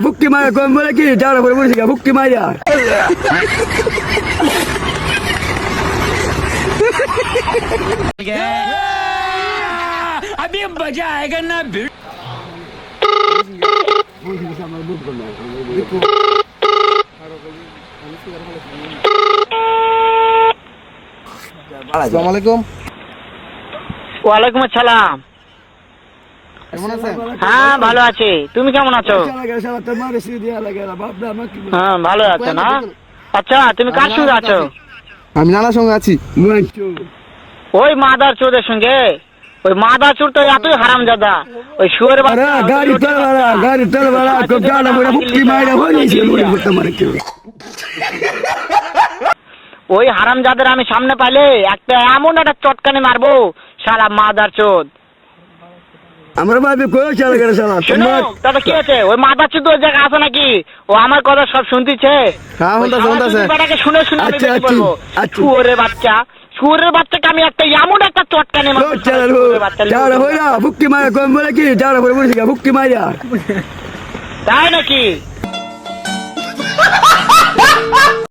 ভুক্কি মারা কম বলে কি যারা করে বলেছি ভুক্কি মারা अभी मजा आएगा ना भिड़ আসসালামু আলাইকুম। ওয়ালাইকুম আসসালাম। কেমন আছেন? হ্যাঁ ভালো আছি, তুমি কেমন আছো? হ্যাঁ ভালো আছো না? আচ্ছা তুমি কার সঙ্গে আছো? আমি নানার সঙ্গে আছি। ওই মাদার চোরের সঙ্গে? ওই মাদার চোর তো এতই হারামজাদা, ওই শুয়োরের বাচ্চা। গাড়ি তেল বাড়া খুব জানা বলে ভুক্কি মারা হয়ে গেছে মনে করতে মারে কেউ ওই হারামজাদের আমি সামনে পাইলে একটা এমন একটা চটকানি মারবো শালা মাদার চোদ। আমরা ভাবি কই চালা করে শালা শুনো তাহলে কি আছে, ওই মাদার চোদ ওই জায়গা আছে নাকি? ও আমার কথা সব শুনতিছে। হ্যাঁ শুনতাছে। বেটাকে শুনে শুনে আমি আচ্ছা, বেশি বলবো। আচ্ছা। শুয়োরের বাচ্চাকে আমি একটা এমন একটা চটকানি মারবো শালা শুয়োরের বাচ্চা। যারা হইরা ভুক্কি মারা কম বলে কি যারা করে বলেছি ভুক্কি মারা তাই নাকি?